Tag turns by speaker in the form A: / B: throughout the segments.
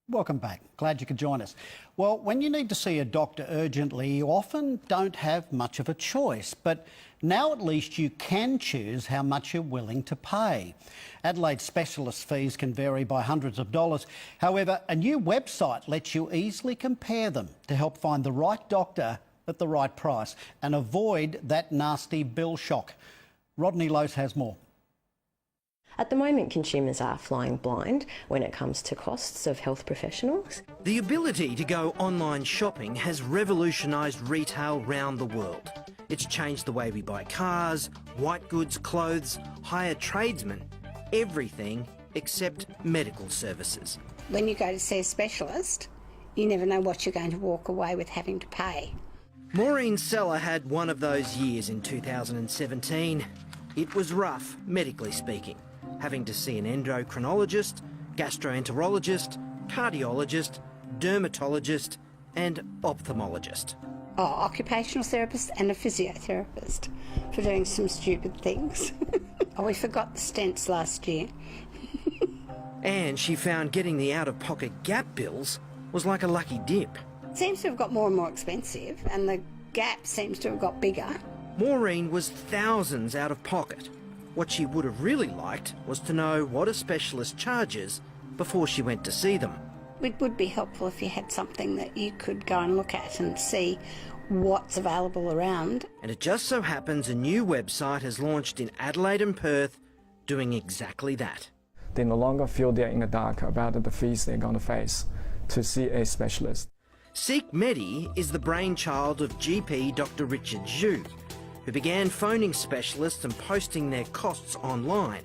A: Welcome back. Glad you could join us. Well, when you need to see a doctor urgently, you often don't have much of a choice, but now at least you can choose how much you're willing to pay. Adelaide specialist fees can vary by hundreds of dollars. However, a new website lets you easily compare them to help find the right doctor at the right price and avoid that nasty bill shock. Rodney Lose has more.
B: At the moment, consumers are flying blind when it comes to costs of health professionals.
C: The ability to go online shopping has revolutionised retail round the world. It's changed the way we buy cars, white goods, clothes, hire tradesmen, everything except medical services.
D: When you go to see a specialist, you never know what you're going to walk away with having to pay.
C: Maureen Seller had one of those years in 2017. It was rough, medically speaking, having to see an endocrinologist, gastroenterologist, cardiologist, dermatologist and ophthalmologist.
D: Occupational therapist and a physiotherapist for doing some stupid things. We forgot the stents last year.
C: And she found getting the out-of-pocket gap bills was like a lucky dip.
D: It seems to have got more and more expensive and the gap seems to have got bigger.
C: Maureen was thousands out of pocket. What she would have really liked was to know what a specialist charges before she went to see them.
D: It would be helpful if you had something that you could go and look at and see what's available around.
C: And it just so happens a new website has launched in Adelaide and Perth doing exactly that.
E: They no longer feel they're in the dark about the fees they're going to face to see a specialist.
C: Seekmedi is the brainchild of GP Dr Richard Zhu, who began phoning specialists and posting their costs online,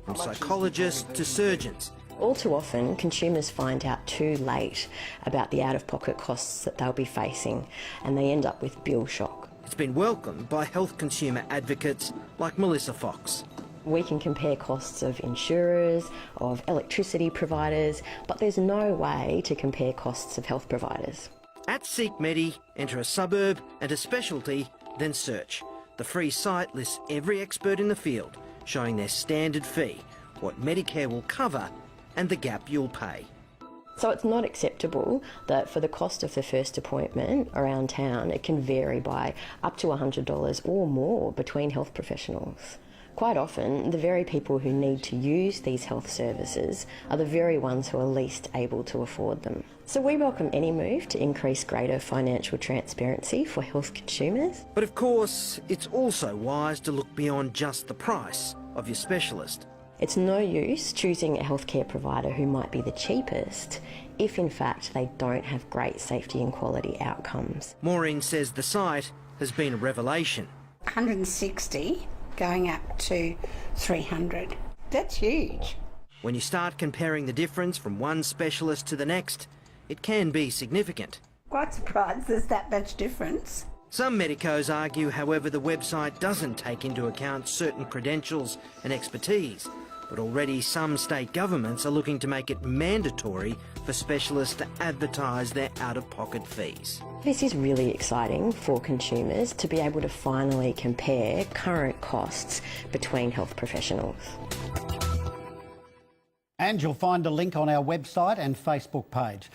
C: from psychologists to surgeons.
B: All too often, consumers find out too late about the out-of-pocket costs that they'll be facing, and they end up with bill shock.
C: It's been welcomed by health consumer advocates like Melissa Fox.
B: We can compare costs of insurers, of electricity providers, but there's no way to compare costs of health providers.
C: At Seekmedi, enter a suburb and a specialty, then search. The free site lists every expert in the field, showing their standard fee, what Medicare will cover, and the gap you'll pay.
B: So it's not acceptable that for the cost of the first appointment around town, it can vary by up to $100 or more between health professionals. Quite often, the very people who need to use these health services are the very ones who are least able to afford them. So we welcome any move to increase greater financial transparency for health consumers.
C: But of course, it's also wise to look beyond just the price of your specialist.
B: It's no use choosing a healthcare provider who might be the cheapest if in fact they don't have great safety and quality outcomes.
C: Maureen says the site has been a revelation.
D: 160 going up to 300. That's huge.
C: When you start comparing the difference from one specialist to the next, it can be significant.
D: Quite surprised there's that much difference.
C: Some medicos argue, however, the website doesn't take into account certain credentials and expertise, but already some state governments are looking to make it mandatory for specialists to advertise their out-of-pocket fees.
B: This is really exciting for consumers to be able to finally compare current costs between health professionals.
A: And you'll find a link on our website and Facebook page.